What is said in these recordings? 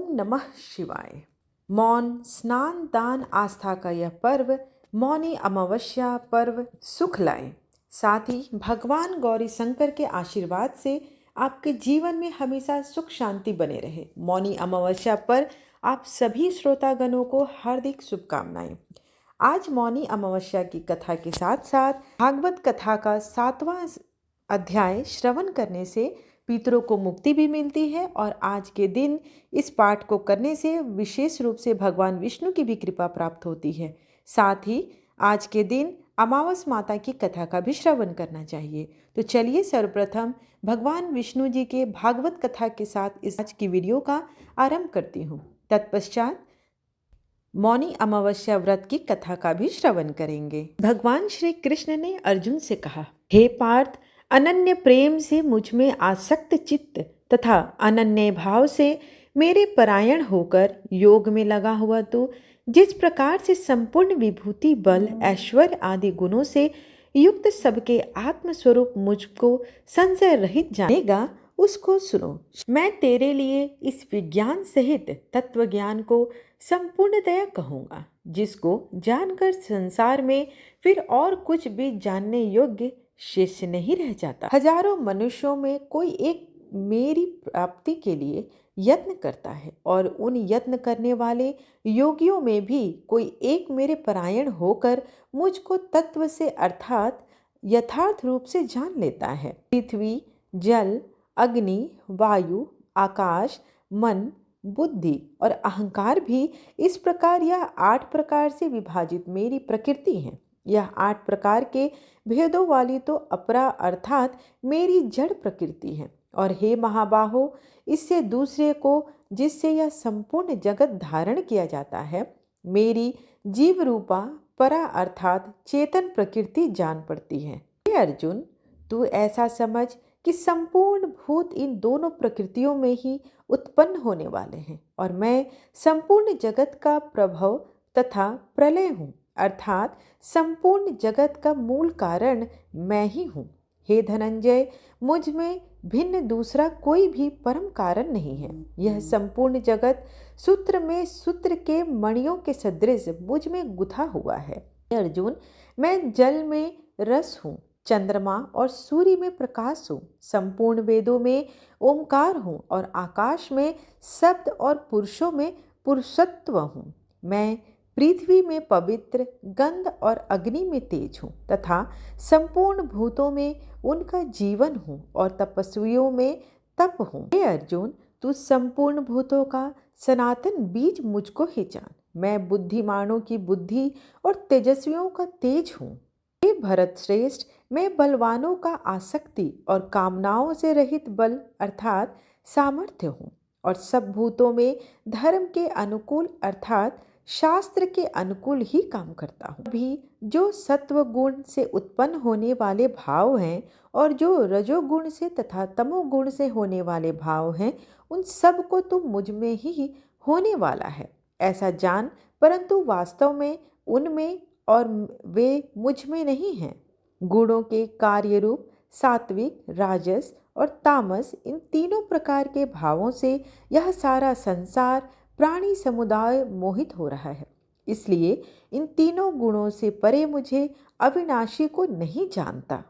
ओम नमः शिवाय। मौन स्नान दान आस्था का यह पर्व मौनी अमावस्या पर्व सुख लाए। साथ ही भगवान गौरी शंकर के आशीर्वाद से आपके जीवन में हमेशा सुख शांति बने रहे। मौनी अमावस्या पर आप सभी श्रोतागणों को हार्दिक शुभकामनाएं। आज मौनी अमावस्या की कथा के साथ साथ भागवत कथा का 7वां अध्याय श्रवण करने से पितरों को मुक्ति भी मिलती है और आज के दिन इस पाठ को करने से विशेष रूप से भगवान विष्णु की भी कृपा प्राप्त होती है। साथ ही आज के दिन अमावस माता की कथा का भी श्रवण करना चाहिए। तो चलिए सर्वप्रथम भगवान विष्णु जी के भागवत कथा के साथ इस आज की वीडियो का आरंभ करती हूँ। तत्पश्चात मौनी अमावस्या व्रत की कथा का भी श्रवण करेंगे। भगवान श्री कृष्ण ने अर्जुन से कहा, हे पार्थ, अनन्य प्रेम से मुझ में आसक्त चित्त तथा अनन्य भाव से मेरे परायण होकर योग में लगा हुआ तू जिस प्रकार से संपूर्ण विभूति बल ऐश्वर्य आदि गुणों से युक्त सबके आत्मस्वरूप मुझको संशय रहित जानेगा, उसको सुनो। मैं तेरे लिए इस विज्ञान सहित तत्व ज्ञान को संपूर्णतया कहूँगा, जिसको जानकर संसार में फिर और कुछ भी जानने योग्य शेष नहीं रह जाता। हजारों मनुष्यों में कोई एक मेरी प्राप्ति के लिए यत्न करता है और उन यत्न करने वाले योगियों में भी कोई एक मेरे परायण होकर मुझको तत्व से अर्थात यथार्थ रूप से जान लेता है। पृथ्वी, जल, अग्नि, वायु, आकाश, मन, बुद्धि और अहंकार भी इस प्रकार यह 8 प्रकार से विभाजित मेरी प्रकृति है। यह 8 प्रकार के भेदों वाली तो अपरा अर्थात मेरी जड़ प्रकृति है। और हे महाबाहो, इससे दूसरे को जिससे यह संपूर्ण जगत धारण किया जाता है, मेरी जीव रूपा परा अर्थात चेतन प्रकृति जान पड़ती है। हे अर्जुन, तू ऐसा समझ कि संपूर्ण भूत इन दोनों प्रकृतियों में ही उत्पन्न होने वाले हैं और मैं संपूर्ण जगत का प्रभव तथा प्रलय हूँ, अर्थात संपूर्ण जगत का मूल कारण मैं ही हूँ। हे धनंजय, मुझ में भिन्न दूसरा कोई भी परम कारण नहीं है। यह संपूर्ण जगत सूत्र में सूत्र के मणियों के सदृश मुझ में गुथा हुआ है। अर्जुन, मैं जल में रस हूँ, चंद्रमा और सूर्य में प्रकाश हूँ, संपूर्ण वेदों में ओंकार हूँ और आकाश में शब्द और पुरुषों में पुरुषत्व हूँ। मैं पृथ्वी में पवित्र, गंध और अग्नि में तेज हूँ तथा संपूर्ण भूतों में उनका जीवन हूँ और तपस्वियों में तप हूँ। हे अर्जुन, तू संपूर्ण भूतों का सनातन बीज मुझको ही जान। मैं बुद्धिमानों की बुद्धि और तेजस्वियों का तेज हूँ। हे भरत श्रेष्ठ, मैं बलवानों का आसक्ति और कामनाओं से रहित बल अर्थात सामर्थ्य हूँ और सब भूतों में धर्म के अनुकूल अर्थात शास्त्र के अनुकूल ही काम करता हूँ। भी जो सत्व गुण से उत्पन्न होने वाले भाव हैं और जो रजोगुण से तथा तमोगुण से होने वाले भाव हैं, उन सब को तो मुझ में ही होने वाला है ऐसा जान, परंतु वास्तव में उनमें और वे मुझ में नहीं हैं। गुणों के कार्य रूप सात्विक, राजस और तामस, इन तीनों प्रकार के भावों से यह सारा संसार प्राणी समुदाय मोहित हो रहा है। इसलिए इन तीनों गुणों से परे मुझे अविनाशी को नहीं जानता,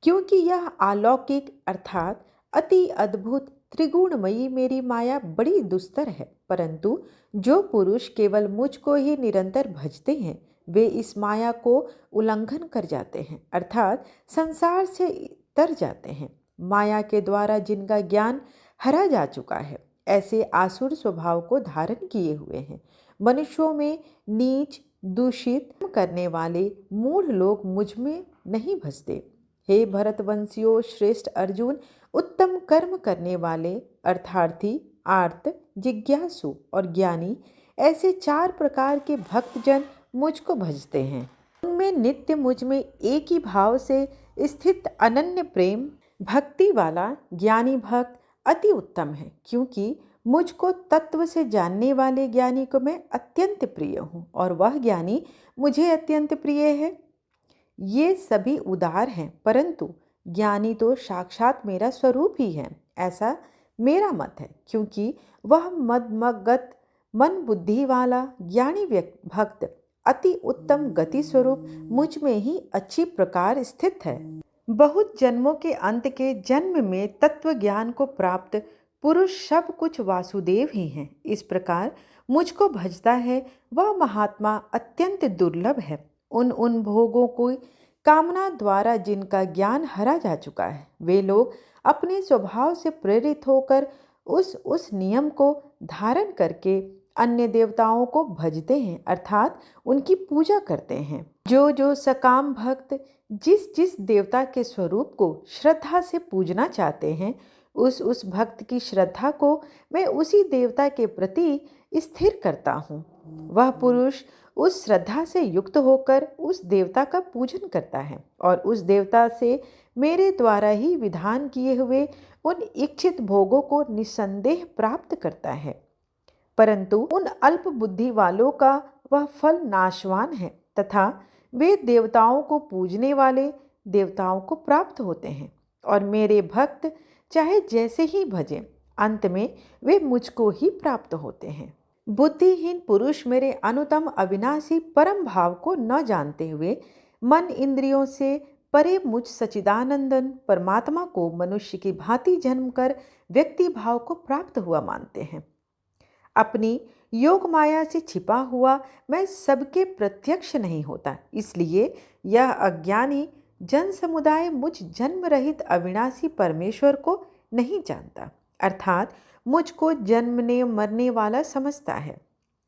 क्योंकि यह अलौकिक अर्थात अति अद्भुत त्रिगुणमयी मेरी माया बड़ी दुस्तर है। परंतु जो पुरुष केवल मुझको ही निरंतर भजते हैं, वे इस माया को उल्लंघन कर जाते हैं अर्थात संसार से तर जाते हैं। माया के द्वारा जिनका ज्ञान हरा जा चुका है, ऐसे आसुर स्वभाव को धारण किए हुए हैं। मनुष्यों में नीच दूषित करने वाले मूढ़ लोग मुझ में नहीं भजते। हे भरतवंशियों श्रेष्ठ अर्जुन, उत्तम कर्म करने वाले अर्थार्थी, आर्त, जिज्ञासु और ज्ञानी, ऐसे 4 प्रकार के भक्तजन मुझको भजते हैं। उनमें नित्य मुझ में एक ही भाव से स्थित अनन्य प्रेम भक्ति वाला ज्ञानी भक्त अति उत्तम है, क्योंकि मुझको तत्व से जानने वाले ज्ञानी को मैं अत्यंत प्रिय हूँ और वह ज्ञानी मुझे अत्यंत प्रिय है। ये सभी उदार हैं, परंतु ज्ञानी तो साक्षात मेरा स्वरूप ही है, ऐसा मेरा मत है, क्योंकि वह मदमगत मन बुद्धि वाला ज्ञानी भक्त अति उत्तम गति स्वरूप मुझ में ही अच्छी प्रकार स्थित है। बहुत जन्मों के अंत के जन्म में तत्व ज्ञान को प्राप्त पुरुष सब कुछ वासुदेव ही हैं। इस प्रकार मुझको भजता है वह महात्मा अत्यंत दुर्लभ है। उन भोगों को कामना द्वारा जिनका ज्ञान हरा जा चुका है, वे लोग अपने स्वभाव से प्रेरित होकर उस नियम को धारण करके अन्य देवताओं को भजते हैं, अर्थात उनकी पूजा करते हैं। जो सकाम भक्त जिस जिस देवता के स्वरूप को श्रद्धा से पूजना चाहते हैं, उस भक्त की श्रद्धा को मैं उसी देवता के प्रति स्थिर करता हूँ। वह पुरुष उस श्रद्धा से युक्त होकर उस देवता का पूजन करता है और उस देवता से मेरे द्वारा ही विधान किए हुए उन इच्छित भोगों को निस्संदेह प्राप्त करता है। परंतु उन अल्प बुद्धि वालों का वह फल नाशवान है तथा वे देवताओं को पूजने वाले देवताओं को प्राप्त होते हैं और मेरे भक्त चाहे जैसे ही भजें, अंत में वे मुझको ही प्राप्त होते हैं। बुद्धिहीन पुरुष मेरे अनुतम अविनाशी परम भाव को न जानते हुए मन इंद्रियों से परे मुझ सच्चिदानंदन परमात्मा को मनुष्य की भांति जन्म कर व्यक्ति भाव को प्राप्त हुआ मानते हैं। अपनी योग माया से छिपा हुआ मैं सबके प्रत्यक्ष नहीं होता, इसलिए यह अज्ञानी जन समुदाय मुझ जन्म रहित अविनाशी परमेश्वर को नहीं जानता, अर्थात मुझको जन्मने मरने वाला समझता है।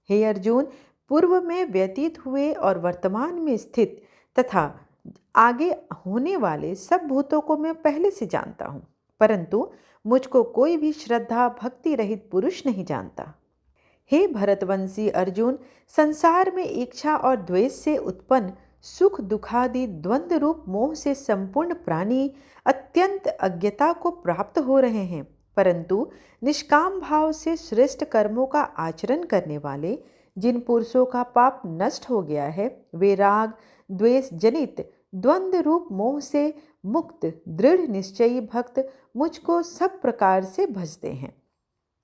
हे अर्जुन, पूर्व में व्यतीत हुए और वर्तमान में स्थित तथा आगे होने वाले सब भूतों को मैं पहले से जानता हूँ, परंतु मुझको कोई भी श्रद्धा भक्ति रहित पुरुष नहीं जानता। हे भरतवंशी अर्जुन, संसार में इच्छा और द्वेष से उत्पन्न सुख दुखादि द्वंद्व रूप मोह से संपूर्ण प्राणी अत्यंत अज्ञता को प्राप्त हो रहे हैं, परंतु निष्काम भाव से श्रेष्ठ कर्मों का आचरण करने वाले जिन पुरुषों का पाप नष्ट हो गया है, वे राग द्वेष जनित द्वंद्व रूप मोह से मुक्त दृढ़ निश्चयी भक्त मुझको सब प्रकार से भजते हैं।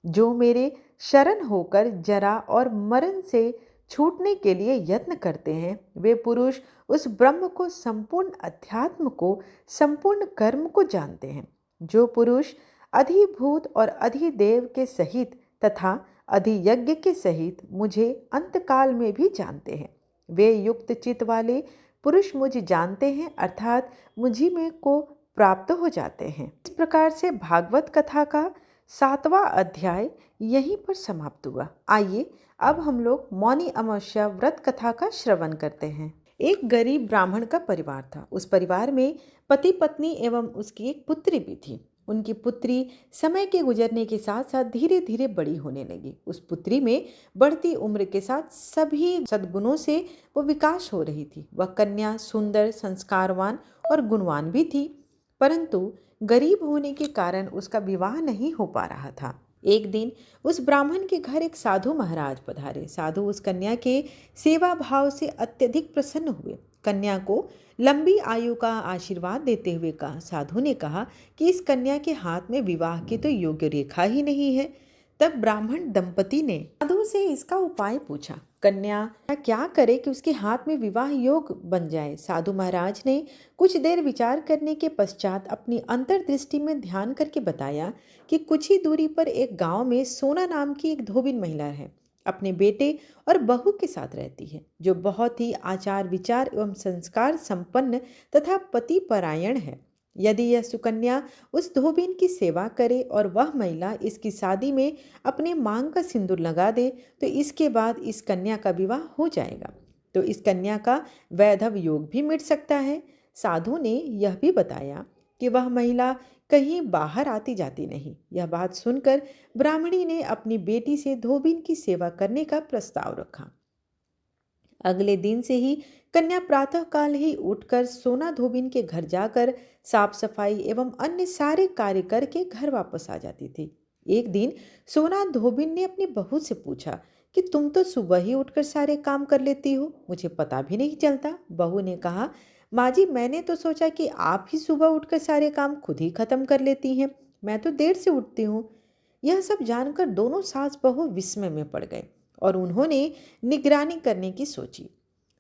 जो मेरे शरण होकर जरा और मरण से छूटने के लिए यत्न करते हैं, वे पुरुष उस ब्रह्म को, संपूर्ण अध्यात्म को, संपूर्ण कर्म को जानते हैं। जो पुरुष अधिभूत और अधिदेव के सहित तथा अधियज्ञ के सहित मुझे अंतकाल में भी जानते हैं, वे युक्त चित्त वाले पुरुष मुझे जानते हैं, अर्थात मुझी में को प्राप्त हो जाते हैं। इस प्रकार से भागवत कथा का 7वां अध्याय यहीं पर समाप्त हुआ। आइए अब हम लोग मौनी अमावस्या व्रत कथा का श्रवण करते हैं। एक गरीब ब्राह्मण का परिवार था। उस परिवार में पति पत्नी एवं उसकी एक पुत्री भी थी। उनकी पुत्री समय के गुजरने के साथ साथ धीरे धीरे बड़ी होने लगी। उस पुत्री में बढ़ती उम्र के साथ सभी सद्गुणों से वो विकास हो रही थी। वह कन्या सुंदर, संस्कारवान और गुणवान भी थी, परंतु गरीब होने के कारण उसका विवाह नहीं हो पा रहा था। एक दिन उस ब्राह्मण के घर एक साधु महाराज पधारे। साधु उस कन्या के सेवा भाव से अत्यधिक प्रसन्न हुए। कन्या को लंबी आयु का आशीर्वाद देते हुए कहा, साधु ने कहा कि इस कन्या के हाथ में विवाह की तो योग्य रेखा ही नहीं है। तब ब्राह्मण दंपति ने साधु से इसका उपाय पूछा। कन्या क्या करे कि उसके हाथ में विवाह योग बन जाए। साधु महाराज ने कुछ देर विचार करने के पश्चात अपनी अंतर्दृष्टि में ध्यान करके बताया कि कुछ ही दूरी पर एक गांव में सोना नाम की एक धोबिन महिला है। अपने बेटे और बहू के साथ रहती है, जो बहुत ही आचार विचार एवं संस्कार संपन्न तथा पति परायण है। यदि यह सुकन्या उस धोबिन की सेवा करे और वह महिला इसकी शादी में अपने मांग का सिंदूर लगा दे, तो इसके बाद इस कन्या का विवाह हो जाएगा, तो इस कन्या का वैधव योग भी मिट सकता है। साधु ने यह भी बताया कि वह महिला कहीं बाहर आती जाती नहीं। यह बात सुनकर ब्राह्मणी ने अपनी बेटी से धोबिन की सेवा करने का प्रस्ताव रखा। अगले दिन से ही कन्या प्रातःकाल ही उठकर सोना धोबिन के घर जाकर साफ सफाई एवं अन्य सारे कार्य करके घर वापस आ जाती थी। एक दिन सोना धोबिन ने अपनी बहू से पूछा कि तुम तो सुबह ही उठकर सारे काम कर लेती हो, मुझे पता भी नहीं चलता। बहू ने कहा, माँ जी, मैंने तो सोचा कि आप ही सुबह उठकर सारे काम खुद ही खत्म कर लेती हैं, मैं तो देर से उठती हूँ। यह सब जानकर दोनों सास बहू विस्मय में पड़ गए और उन्होंने निगरानी करने की सोची।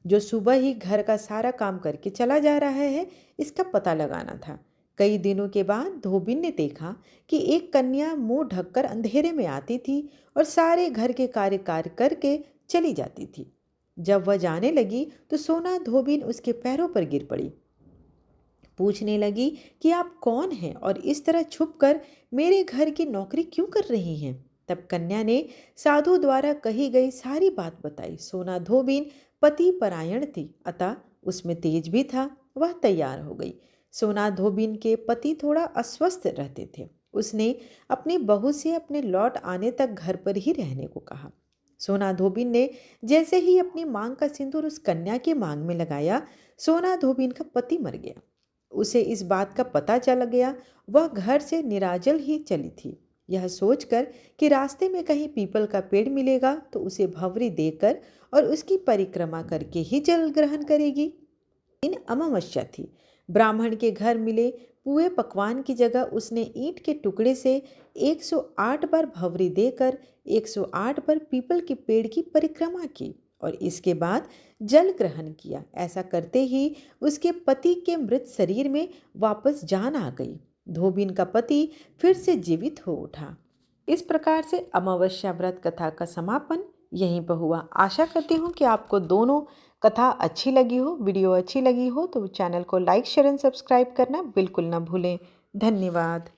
जो सुबह ही घर का सारा काम करके चला जा रहा है, इसका पता लगाना था। कई दिनों के बाद धोबिन ने देखा कि एक कन्या मुंह ढककर अंधेरे में आती थी और सारे घर के कार्य करके चली जाती थी। जब वह जाने लगी तो सोना धोबिन उसके पैरों पर गिर पड़ी। पूछने लगी कि आप कौन हैं और इस तरह छुपकर मेरे घर की नौकरी क्यों कर रही हैं। तब कन्या ने साधु द्वारा कही गई सारी बात बताई। सोना धोबिन पति परायण थी, अतः उसमें तेज भी था। वह तैयार हो गई। सोना धोबिन के पति थोड़ा अस्वस्थ रहते थे। उसने अपनी बहू से अपने लौट आने तक घर पर ही रहने को कहा। सोना धोबिन ने जैसे ही अपनी मांग का सिंदूर उस कन्या की मांग में लगाया, सोना धोबिन का पति मर गया। उसे इस बात का पता चल गया। वह घर से निराजल ही चली थी, यह सोचकर कि रास्ते में कहीं पीपल का पेड़ मिलेगा तो उसे भंवरी देकर और उसकी परिक्रमा करके ही जल ग्रहण करेगी। इन अमावस्या थी। ब्राह्मण के घर मिले पुए पकवान की जगह उसने ईंट के टुकड़े से 108 बार भंवरी देकर 108 बार पीपल के पेड़ की परिक्रमा की और इसके बाद जल ग्रहण किया। ऐसा करते ही उसके पति के मृत शरीर में वापस जान आ गई। धोबिन का पति फिर से जीवित हो उठा। इस प्रकार से अमावस्या व्रत कथा का समापन यहीं पर हुआ। आशा करती हूँ कि आपको दोनों कथा अच्छी लगी हो। वीडियो अच्छी लगी हो तो चैनल को लाइक शेयर एंड सब्सक्राइब करना बिल्कुल ना भूलें। धन्यवाद।